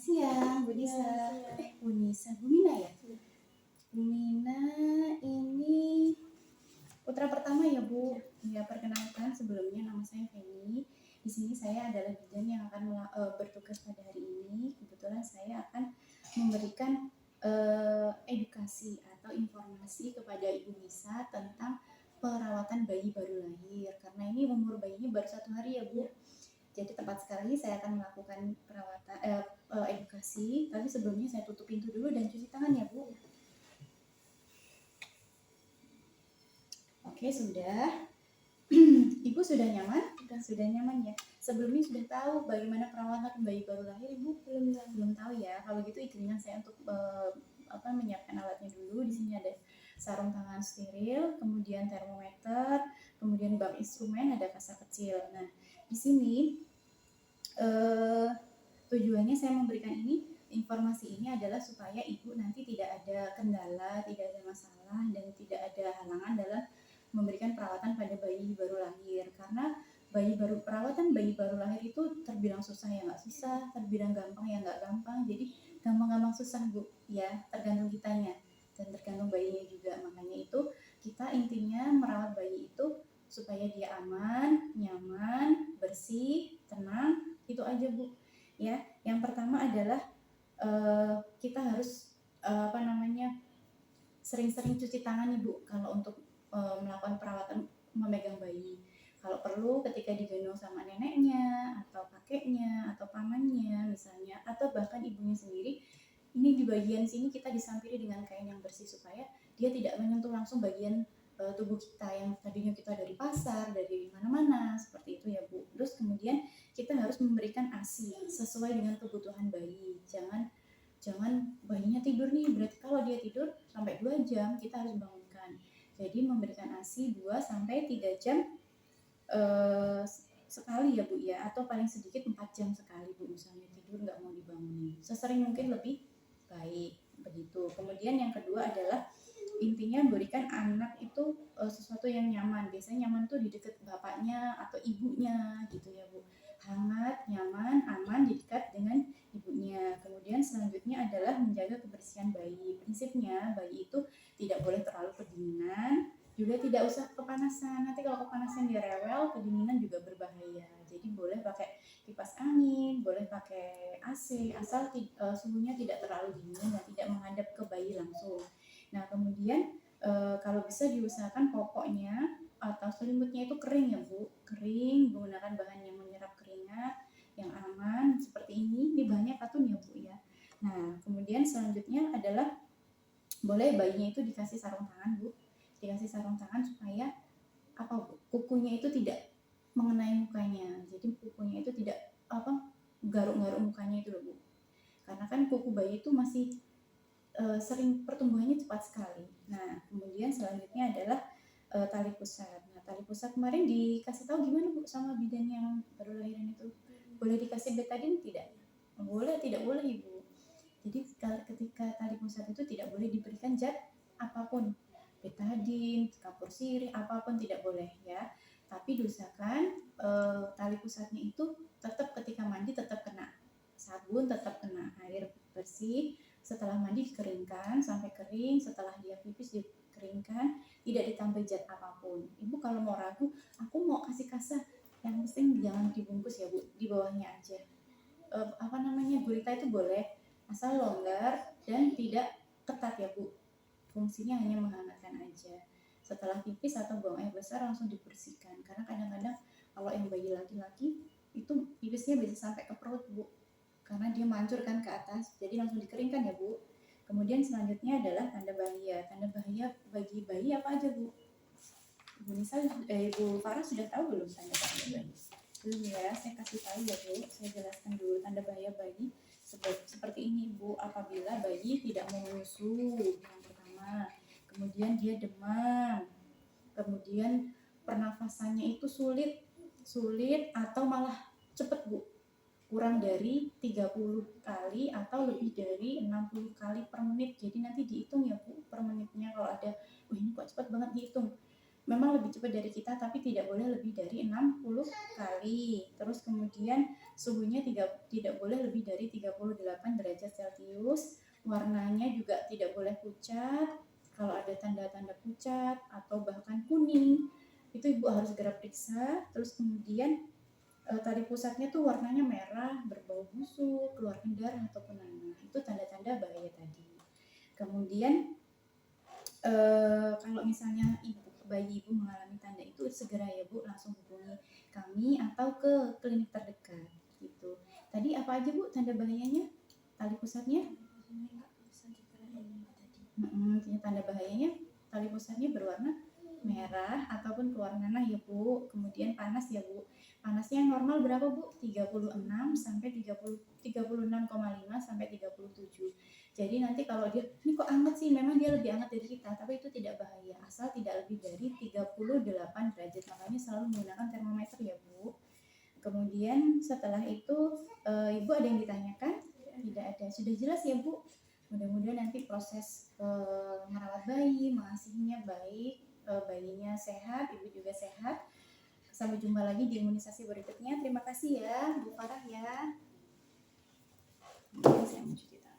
siang, Bu Nisa. Bu Nisa, Bu Mina ya? Bu Mina ini putra pertama ya, Bu. Ya, perkenalkan sebelumnya nama saya Feni. Di sini saya adalah bidan yang akan bertugas pada hari ini. Kebetulan saya akan memberikan edukasi atau informasi kepada Ibu Nisa tentang perawatan bayi baru lahir. Karena ini umur bayinya baru 1 hari ya, Bu. Jadi tepat sekali saya akan melakukan perawatan edukasi. Tapi sebelumnya saya tutup pintu dulu dan cuci tangan ya, Bu. Oke, sudah. Ibu sudah nyaman? Sudah nyaman ya. Sebelumnya sudah tahu bagaimana perawatan bayi baru lahir, Ibu? Belum tahu ya. Kalau gitu izinkan saya untuk menyiapkan alatnya dulu. Di sini ada sarung tangan steril, kemudian termometer, kemudian bak instrumen, ada kasa kecil. Nah, di sini tujuannya saya memberikan informasi ini adalah supaya ibu nanti tidak ada kendala, tidak ada masalah, dan tidak ada halangan dalam memberikan perawatan pada bayi baru lahir. Karena perawatan bayi baru lahir itu terbilang susah ya nggak susah, terbilang gampang ya nggak gampang. Jadi gampang-gampang susah, Bu, ya tergantung kitanya dan tergantung bayinya juga. Makanya itu kita intinya merawat bayi itu supaya dia aman, nyaman, bersih, tenang. Itu aja, Bu. Ya, yang pertama adalah kita harus sering-sering cuci tangan, Ibu, kalau untuk melakukan perawatan memegang bayi. Kalau perlu ketika digendong sama neneknya atau kakeknya atau pamannya misalnya, atau bahkan ibunya sendiri, ini di bagian sini kita disampiri dengan kain yang bersih supaya dia tidak menyentuh langsung bagian tubuh kita yang tadinya kita dari pasar, dari mana-mana, seperti itu ya, Bu. Terus kemudian kita harus memberikan ASI sesuai dengan kebutuhan bayi. Jangan bayinya tidur nih, berarti kalau dia tidur sampai 2 jam kita harus bangunkan. Jadi memberikan ASI 2 sampai 3 jam sekali ya, Bu ya, atau paling sedikit 4 jam sekali, Bu, misalnya tidur nggak mau dibangunin. Sesering mungkin lebih baik begitu. Kemudian yang kedua adalah intinya berikan anak itu sesuatu yang nyaman. Biasanya nyaman tuh di dekat bapaknya atau ibunya gitu ya, Bu. Hangat, nyaman, aman di dekat dengan ibunya. Kemudian selanjutnya adalah menjaga kebersihan bayi. Prinsipnya bayi itu tidak boleh terlalu kedinginan, juga tidak usah kepanasan. Nanti kalau kepanasan dia rewel, kedinginan juga berbahaya. Jadi boleh pakai kipas angin, boleh pakai AC, asal suhunya tidak terlalu dingin dan tidak menghadap ke bayi langsung. Nah, kemudian kalau bisa diusahakan popoknya atau selimutnya itu kering ya, Bu. Kering, menggunakan bahan yang menyerap keringat, yang aman, seperti ini. Ini bahannya katun ya, Bu ya. Nah, kemudian selanjutnya adalah boleh bayinya itu dikasih sarung tangan, Bu. Dikasih sarung tangan supaya kukunya itu tidak mengenai mukanya. Jadi kukunya itu tidak garuk-garuk mukanya itu loh, Bu. Karena kan kuku bayi itu masih sering pertumbuhannya cepat sekali. Nah, kemudian selanjutnya adalah tali pusat. Nah, tali pusat kemarin dikasih tahu gimana, Bu, sama bidan yang baru lahiran itu? Boleh dikasih betadine tidak? Boleh, tidak boleh, Ibu. Jadi ketika tali pusat itu tidak boleh diberikan zat apapun. Betadine, kapur sirih, apapun tidak boleh ya. Tapi diusahakan tali pusatnya itu tetap ketika mandi tetap kena sabun, tetap kena air bersih. Setelah mandi dikeringkan sampai kering, setelah dia pipis dikeringkan, tidak ditambah zat apapun. Ibu kalau mau ragu, aku mau kasih kasa, yang penting jangan dibungkus ya, Bu, di bawahnya aja. Gurita itu boleh, asal longgar dan tidak ketat ya, Bu. Fungsinya hanya menghangatkan aja. Setelah pipis atau buang air besar langsung dibersihkan. Karena kadang-kadang kalau yang bayi laki-laki itu pipisnya bisa sampai ke perut, Bu. Karena dia mancur kan ke atas, jadi langsung dikeringkan ya, Bu. Kemudian selanjutnya adalah tanda bahaya. Tanda bahaya bagi bayi apa aja, Bu? Ibu Farah sudah tahu belum tanda bahaya bayi? Belum ya, saya kasih tahu ya, Bu. Saya jelaskan dulu tanda bahaya bayi seperti ini, Bu. Apabila bayi tidak mau menyusu, yang pertama. Kemudian dia demam. Kemudian pernafasannya itu sulit atau malah cepat, Bu. Kurang dari 30 kali atau lebih dari 60 kali per menit. Jadi nanti dihitung ya, Bu, per menitnya. Kalau ada, ini kok cepat banget, dihitung. Memang lebih cepat dari kita, tapi tidak boleh lebih dari 60 kali hari. Terus kemudian suhunya tidak boleh lebih dari 38 derajat Celcius. Warnanya juga tidak boleh pucat. Kalau ada tanda-tanda pucat atau bahkan kuning, itu ibu harus segera periksa. Terus kemudian tali pusatnya tuh warnanya merah, berbau busuk, keluarkan darah ataupun nanah. Itu tanda-tanda bahaya tadi. Kemudian kalau misalnya bayi ibu mengalami tanda itu, segera ya Bu langsung hubungi kami atau ke klinik terdekat gitu. Tadi apa aja Bu tanda bahayanya? Tali pusatnya? Tanda bahayanya tali pusatnya berwarna merah ataupun keluar nanah ya Bu. Kemudian panas ya Bu. Panasnya normal berapa Bu? 36 sampai 36,5 sampai 37. Jadi nanti kalau dia ini kok hangat sih, memang dia lebih hangat dari kita, tapi itu tidak bahaya asal tidak lebih dari 38 derajat. Makanya selalu menggunakan termometer ya Bu. Kemudian setelah itu Ibu ada yang ditanyakan? Tidak ada. Sudah jelas ya Bu? Mudah-mudahan nanti proses merawat bayi, mengasihinya baik, bayinya sehat, ibu juga sehat. Sampai jumpa lagi di imunisasi berikutnya. Terima kasih ya Bu Farah ya. Saya mau cuci tangan.